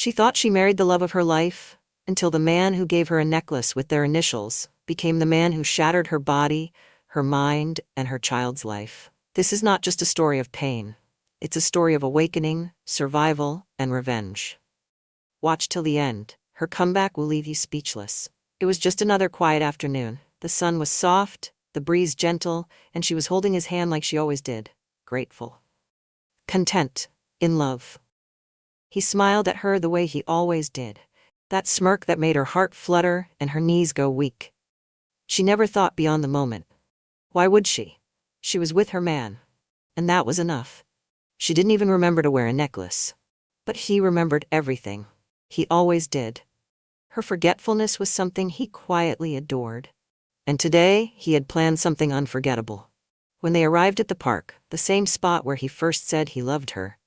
She thought she married the love of her life, until the man who gave her a necklace with their initials became the man who shattered her body, her mind, and her child's life. This is not just a story of pain. It's a story of awakening, survival, and revenge. Watch till the end. Her comeback will leave you speechless. It was just another quiet afternoon. The sun was soft, the breeze gentle, and she was holding his hand like she always did, grateful. Content. In love. He smiled at her the way he always did. That smirk that made her heart flutter and her knees go weak. She never thought beyond the moment. Why would she? She was with her man. And that was enough. She didn't even remember to wear a necklace. But he remembered everything. He always did. Her forgetfulness was something he quietly adored. And today, he had planned something unforgettable. When they arrived at the park, the same spot where he first said he loved her,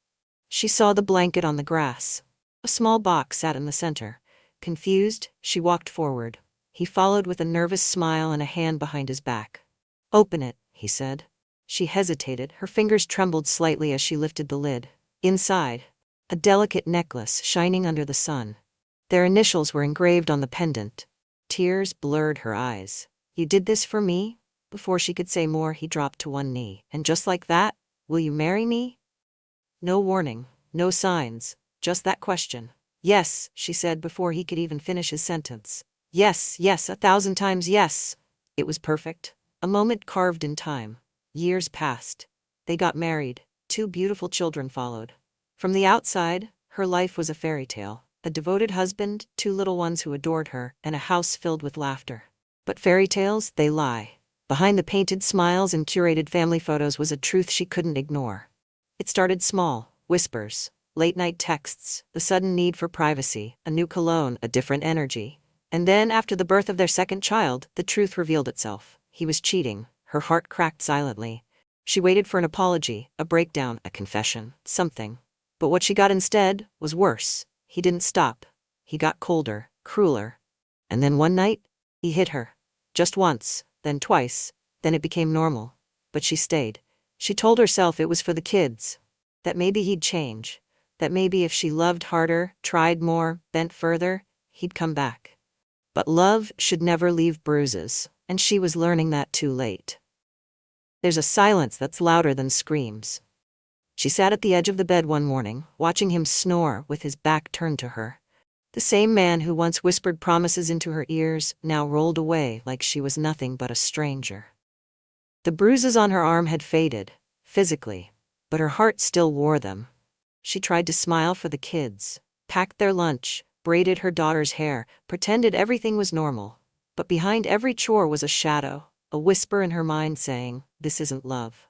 she saw the blanket on the grass. A small box sat in the center. Confused, she walked forward. He followed with a nervous smile and a hand behind his back. "Open it," he said. She hesitated, her fingers trembled slightly as she lifted the lid. Inside, a delicate necklace shining under the sun. Their initials were engraved on the pendant. Tears blurred her eyes. "You did this for me?" Before she could say more, he dropped to one knee. "And just like that, will you marry me?" No warning, no signs, just that question. "Yes," she said before he could even finish his sentence. "Yes, yes, 1,000 times yes." It was perfect. A moment carved in time. Years passed. They got married. 2 beautiful children followed. From the outside, her life was a fairy tale. A devoted husband, 2 little ones who adored her, and a house filled with laughter. But fairy tales, they lie. Behind the painted smiles and curated family photos was a truth she couldn't ignore. It started small, whispers, late-night texts, the sudden need for privacy, a new cologne, a different energy. And then, after the birth of their second child, the truth revealed itself. He was cheating. Her heart cracked silently. She waited for an apology, a breakdown, a confession, something. But what she got instead was worse. He didn't stop. He got colder, crueler. And then one night, he hit her. Just once, then twice, then it became normal. But she stayed. She told herself it was for the kids. That maybe he'd change. That maybe if she loved harder, tried more, bent further, he'd come back. But love should never leave bruises, and she was learning that too late. There's a silence that's louder than screams. She sat at the edge of the bed one morning, watching him snore with his back turned to her. The same man who once whispered promises into her ears now rolled away like she was nothing but a stranger. The bruises on her arm had faded, physically, but her heart still wore them. She tried to smile for the kids, packed their lunch, braided her daughter's hair, pretended everything was normal. But behind every chore was a shadow, a whisper in her mind saying, "This isn't love."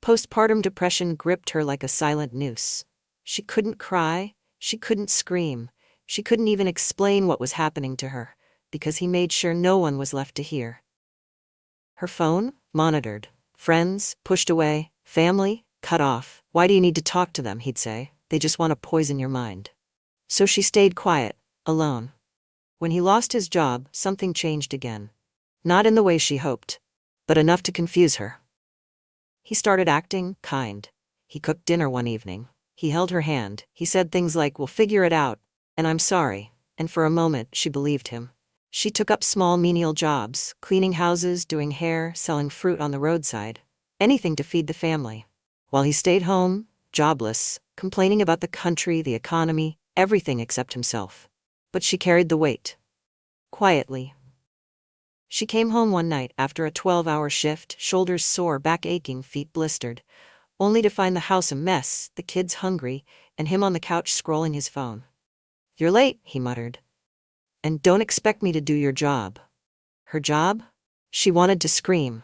Postpartum depression gripped her like a silent noose. She couldn't cry, she couldn't scream, she couldn't even explain what was happening to her, because he made sure no one was left to hear. Her phone, monitored. Friends, pushed away. Family, cut off. "Why do you need to talk to them?" he'd say. "They just want to poison your mind." So she stayed quiet, alone. When he lost his job, something changed again. Not in the way she hoped, but enough to confuse her. He started acting kind. He cooked dinner one evening. He held her hand. He said things like, "We'll figure it out," and "I'm sorry." And for a moment, she believed him. She took up small menial jobs, cleaning houses, doing hair, selling fruit on the roadside. Anything to feed the family. While he stayed home, jobless, complaining about the country, the economy, everything except himself. But she carried the weight. Quietly. She came home one night after a 12-hour shift, shoulders sore, back aching, feet blistered, only to find the house a mess, the kids hungry, and him on the couch scrolling his phone. "You're late," he muttered. "And don't expect me to do your job." Her job? She wanted to scream.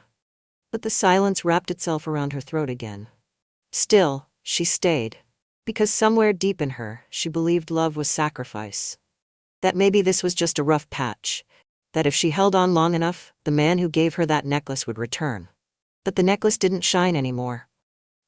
But the silence wrapped itself around her throat again. Still, she stayed. Because somewhere deep in her, she believed love was sacrifice. That maybe this was just a rough patch. That if she held on long enough, the man who gave her that necklace would return. But the necklace didn't shine anymore.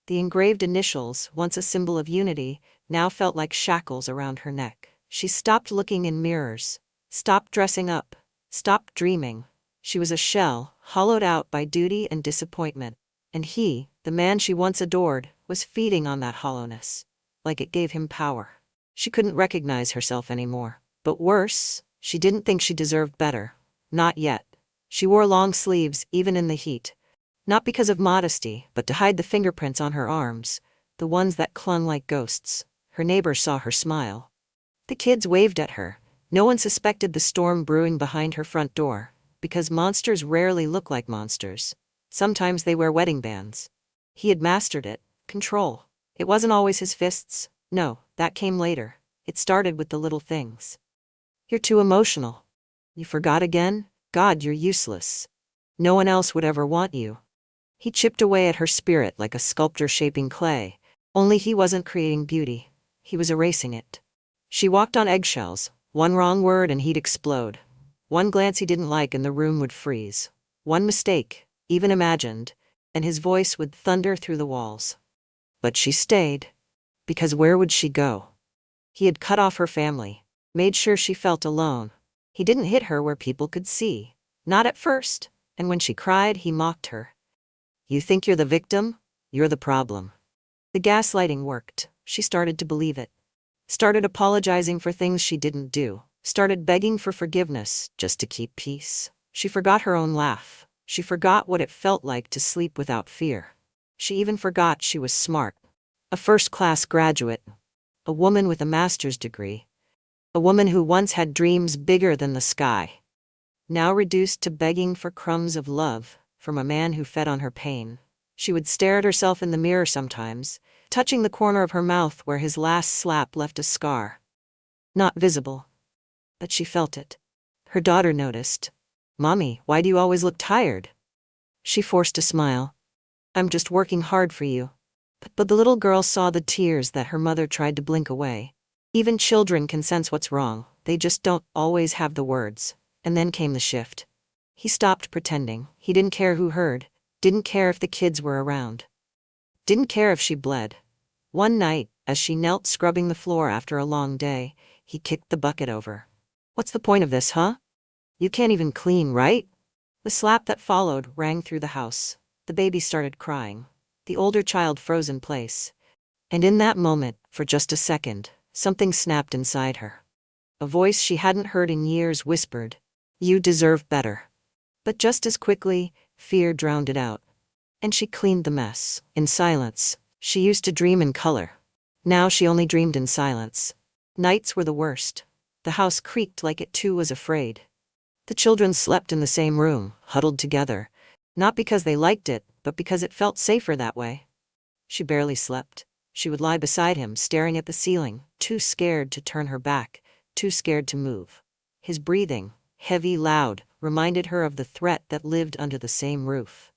The engraved initials, once a symbol of unity, now felt like shackles around her neck. She stopped looking in mirrors, stopped dressing up, stopped dreaming. She was a shell, hollowed out by duty and disappointment. And he, the man she once adored, was feeding on that hollowness, like it gave him power. She couldn't recognize herself anymore. But worse, she didn't think she deserved better. Not yet. She wore long sleeves even in the heat. Not because of modesty, but to hide the fingerprints on her arms, the ones that clung like ghosts. Her neighbors saw her smile. The kids waved at her. No one suspected the storm brewing behind her front door, because monsters rarely look like monsters. Sometimes they wear wedding bands. He had mastered it. Control. It wasn't always his fists. No, that came later. It started with the little things. You're too emotional. You forgot again? God, you're useless. No one else would ever want you. He chipped away at her spirit like a sculptor shaping clay. Only he wasn't creating beauty. He was erasing it. She walked on eggshells. One wrong word and he'd explode. One glance he didn't like and the room would freeze. One mistake, even imagined, and his voice would thunder through the walls. But she stayed. Because where would she go? He had cut off her family, made sure she felt alone. He didn't hit her where people could see. Not at first, and when she cried, he mocked her. You think you're the victim? You're the problem. The gaslighting worked. She started to believe it. Started apologizing for things she didn't do. Started begging for forgiveness just to keep peace. She forgot her own laugh. She forgot what it felt like to sleep without fear. She even forgot she was smart. A first-class graduate. A woman with a master's degree. A woman who once had dreams bigger than the sky. Now reduced to begging for crumbs of love from a man who fed on her pain. She would stare at herself in the mirror sometimes, touching the corner of her mouth where his last slap left a scar. Not visible. But she felt it. Her daughter noticed. Mommy, why do you always look tired? She forced a smile. I'm just working hard for you. But the little girl saw the tears that her mother tried to blink away. Even children can sense what's wrong, they just don't always have the words. And then came the shift. He stopped pretending. He didn't care who heard. Didn't care if the kids were around. Didn't care if she bled. One night, as she knelt scrubbing the floor after a long day, he kicked the bucket over. What's the point of this, huh? You can't even clean, right? The slap that followed rang through the house. The baby started crying. The older child froze in place. And in that moment, for just a second, something snapped inside her. A voice she hadn't heard in years whispered, "You deserve better." But just as quickly, fear drowned it out. And she cleaned the mess, in silence. She used to dream in color. Now she only dreamed in silence. Nights were the worst. The house creaked like it too was afraid. The children slept in the same room, huddled together. Not because they liked it, but because it felt safer that way. She barely slept. She would lie beside him, staring at the ceiling, too scared to turn her back, too scared to move. His breathing, heavy, loud, reminded her of the threat that lived under the same roof.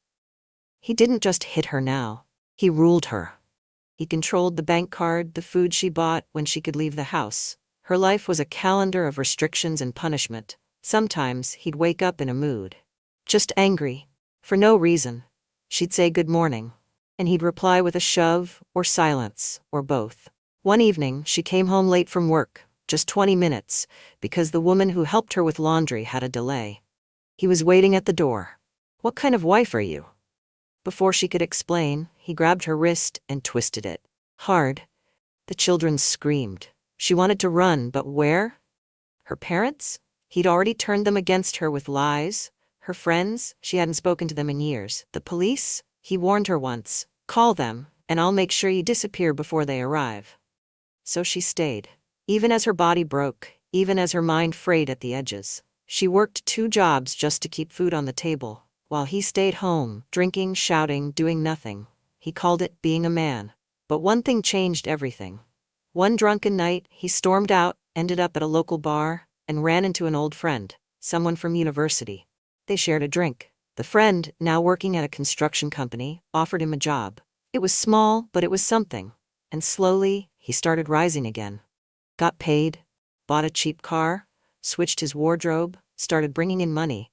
He didn't just hit her now. He ruled her. He controlled the bank card, the food she bought when she could leave the house. Her life was a calendar of restrictions and punishment. Sometimes he'd wake up in a mood. Just angry. For no reason. She'd say good morning. And he'd reply with a shove, or silence, or both. One evening, she came home late from work, just 20 minutes, because the woman who helped her with laundry had a delay. He was waiting at the door. What kind of wife are you? Before she could explain, he grabbed her wrist and twisted it. Hard. The children screamed. She wanted to run, but where? Her parents? He'd already turned them against her with lies. Her friends? She hadn't spoken to them in years. The police? He warned her once. Call them, and I'll make sure you disappear before they arrive. So she stayed. Even as her body broke, even as her mind frayed at the edges. She worked 2 jobs just to keep food on the table, while he stayed home, drinking, shouting, doing nothing. He called it being a man. But one thing changed everything. One drunken night, he stormed out, ended up at a local bar, and ran into an old friend, someone from university. They shared a drink. The friend, now working at a construction company, offered him a job. It was small, but it was something. And slowly, he started rising again. Got paid, bought a cheap car, switched his wardrobe, started bringing in money.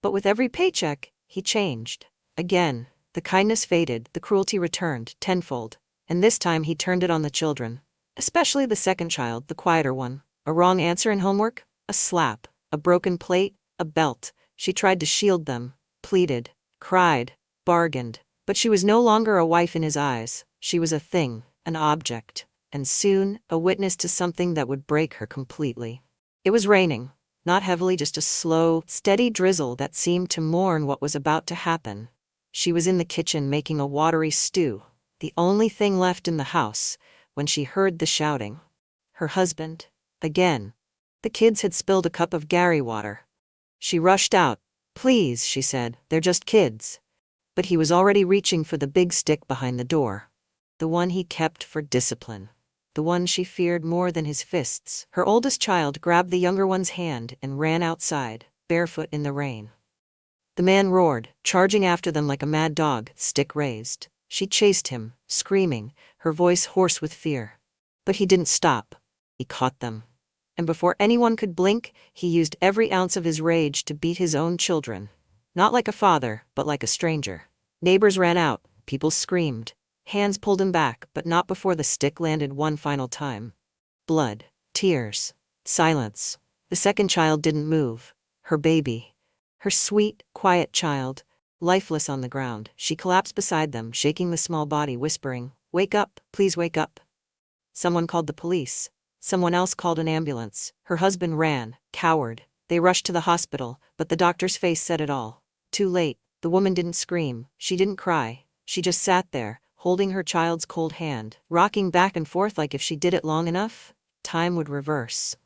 But with every paycheck, he changed. Again, the kindness faded, the cruelty returned, tenfold. And this time he turned it on the children. Especially the second child, the quieter one. A wrong answer in homework? A slap. A broken plate? A belt. She tried to shield them. Pleaded, cried, bargained, but she was no longer a wife in his eyes. She was a thing, an object. and soon, a witness to something that would break her completely. It was raining, not heavily, just a slow, steady drizzle that seemed to mourn what was about to happen. She was in the kitchen making a watery stew, the only thing left in the house, when she heard the shouting. Her husband, again. The kids had spilled a cup of Gary water. She rushed out. "Please," she said, "they're just kids." But he was already reaching for the big stick behind the door. The one he kept for discipline. The one she feared more than his fists. Her oldest child grabbed the younger one's hand and ran outside, barefoot in the rain. The man roared, charging after them like a mad dog, stick raised. She chased him, screaming, her voice hoarse with fear. But he didn't stop. He caught them. And before anyone could blink, he used every ounce of his rage to beat his own children. Not like a father, but like a stranger. Neighbors ran out, people screamed. Hands pulled him back, but not before the stick landed one final time. Blood, tears, silence. The second child didn't move. Her baby. Her sweet, quiet child, lifeless on the ground. She collapsed beside them, shaking the small body, whispering, "Wake up, please wake up." Someone called the police. Someone else called an ambulance. Her husband ran, coward. They rushed to the hospital, but the doctor's face said it all. Too late. The woman didn't scream. She didn't cry. She just sat there, holding her child's cold hand, rocking back and forth like if she did it long enough, time would reverse.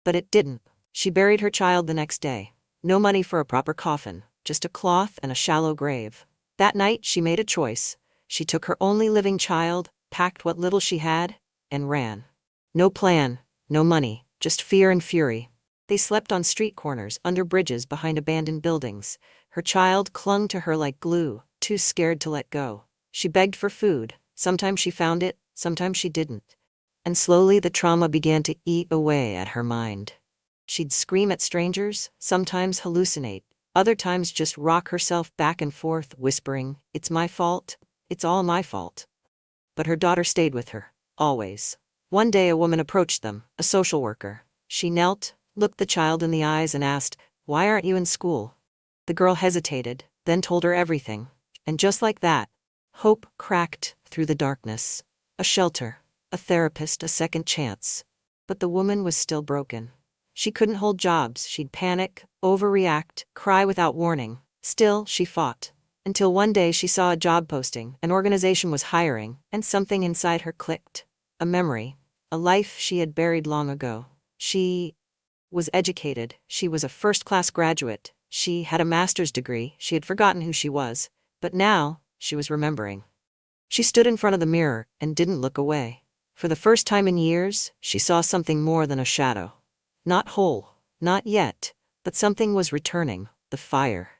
But it didn't. She buried her child the next day. No money for a proper coffin, just a cloth and a shallow grave. That night she made a choice. She took her only living child, packed what little she had, and ran. No plan, no money, just fear and fury. They slept on street corners, under bridges, behind abandoned buildings. Her child clung to her like glue, too scared to let go. She begged for food. Sometimes she found it, sometimes she didn't. And slowly the trauma began to eat away at her mind. She'd scream at strangers, sometimes hallucinate, other times just rock herself back and forth, whispering, "It's my fault, it's all my fault." But her daughter stayed with her, always. One day a woman approached them, a social worker. She knelt, looked the child in the eyes and asked, "Why aren't you in school?" The girl hesitated, then told her everything. And just like that, hope cracked through the darkness. A shelter, a therapist, a second chance. But the woman was still broken. She couldn't hold jobs. She'd panic, overreact, cry without warning. Still, she fought. Until one day she saw a job posting, an organization was hiring, and something inside her clicked. A memory, a life she had buried long ago. She was educated. She was a first-class graduate. She had a master's degree. She had forgotten who she was. But now, she was remembering. She stood in front of the mirror and didn't look away. For the first time in years, she saw something more than a shadow. Not whole, not yet, but something was returning, the fire.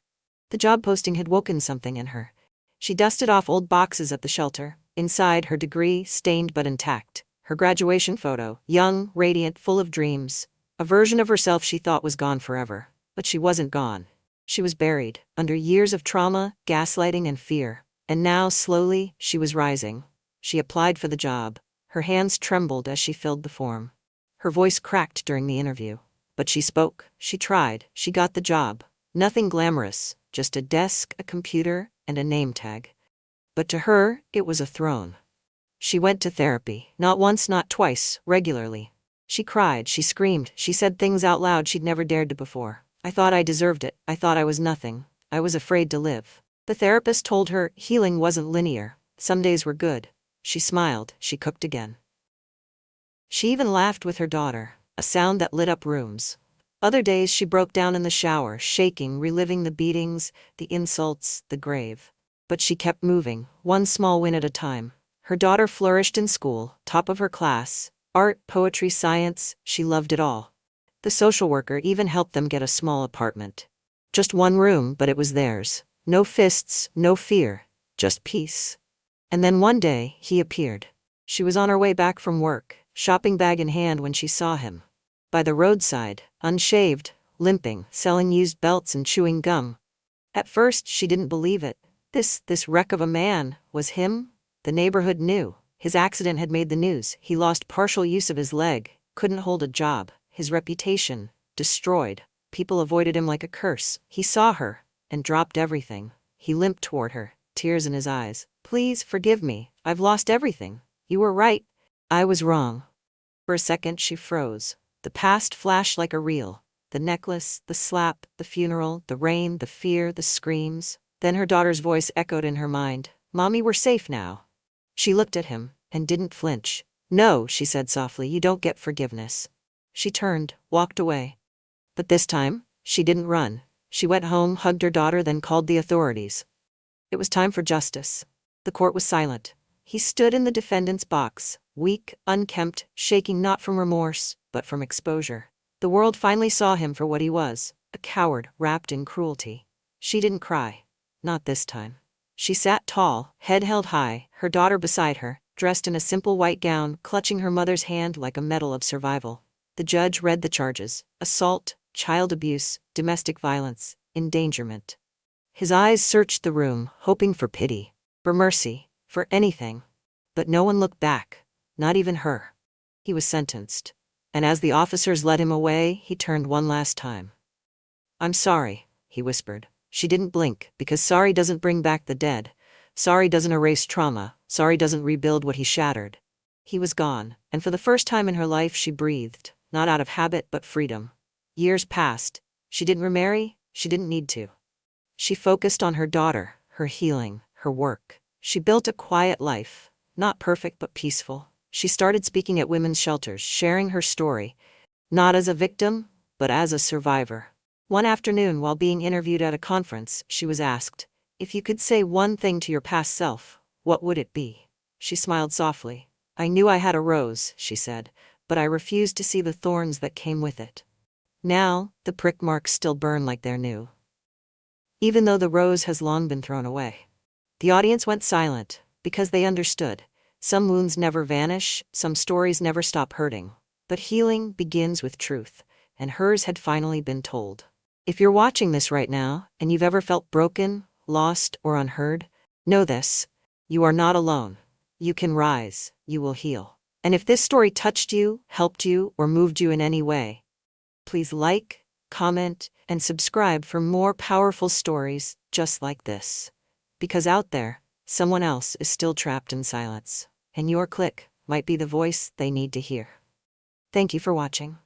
The job posting had woken something in her. She dusted off old boxes at the shelter. Inside, her degree, stained but intact. Her graduation photo, young, radiant, full of dreams. A version of herself she thought was gone forever. But she wasn't gone. She was buried, under years of trauma, gaslighting and fear. And now, slowly, she was rising. She applied for the job. Her hands trembled as she filled the form. Her voice cracked during the interview. But she spoke, she tried, she got the job. Nothing glamorous, just a desk, a computer, and a name tag. But to her, it was a throne. She went to therapy, not once, not twice, regularly. She cried, she screamed, she said things out loud she'd never dared to before. "I thought I deserved it, I thought I was nothing, I was afraid to live." The therapist told her healing wasn't linear. Some days were good. She smiled, she cooked again. She even laughed with her daughter, a sound that lit up rooms. Other days she broke down in the shower, shaking, reliving the beatings, the insults, the grave. But she kept moving, one small win at a time. Her daughter flourished in school, top of her class. Art, poetry, science, she loved it all. The social worker even helped them get a small apartment. Just one room, but it was theirs. No fists, no fear, just peace. And then one day, he appeared. She was on her way back from work, shopping bag in hand when she saw him. By the roadside, unshaved, limping, selling used belts and chewing gum. At first, she didn't believe it. This wreck of a man was him? The neighborhood knew. His accident had made the news. He lost partial use of his leg, couldn't hold a job. His reputation, destroyed. People avoided him like a curse. He saw her, and dropped everything. He limped toward her, tears in his eyes. "Please, forgive me. I've lost everything. You were right." I was wrong. For a second she froze. The past flashed like a reel. The necklace, the slap, the funeral, the rain, the fear, the screams. Then her daughter's voice echoed in her mind. Mommy, we're safe now. She looked at him, and didn't flinch. No, she said softly, you don't get forgiveness. She turned, walked away. But this time, she didn't run. She went home, hugged her daughter, then called the authorities. It was time for justice. The court was silent. He stood in the defendant's box, weak, unkempt, shaking not from remorse, but from exposure. The world finally saw him for what he was, a coward wrapped in cruelty. She didn't cry. Not this time. She sat tall, head held high, her daughter beside her, dressed in a simple white gown, clutching her mother's hand like a medal of survival. The judge read the charges: assault, child abuse, domestic violence, endangerment. His eyes searched the room, hoping for pity, for mercy, for anything. But no one looked back, not even her. He was sentenced. And as the officers led him away, he turned one last time. I'm sorry, he whispered. She didn't blink, because sorry doesn't bring back the dead. Sorry doesn't erase trauma. Sorry doesn't rebuild what he shattered. He was gone, and for the first time in her life she breathed, not out of habit but freedom. Years passed. She didn't remarry, she didn't need to. She focused on her daughter, her healing, her work. She built a quiet life, not perfect but peaceful. She started speaking at women's shelters, sharing her story, not as a victim, but as a survivor. One afternoon, while being interviewed at a conference, she was asked, if you could say one thing to your past self, what would it be? She smiled softly. I knew I had a rose, she said, but I refused to see the thorns that came with it. Now, the prick marks still burn like they're new, even though the rose has long been thrown away. The audience went silent, because they understood. Some wounds never vanish, some stories never stop hurting. But healing begins with truth, and hers had finally been told. If you're watching this right now, and you've ever felt broken, lost, or unheard, know this: you are not alone. You can rise, you will heal. And if this story touched you, helped you, or moved you in any way, please like, comment, and subscribe for more powerful stories just like this. Because out there, someone else is still trapped in silence, and your click might be the voice they need to hear. Thank you for watching.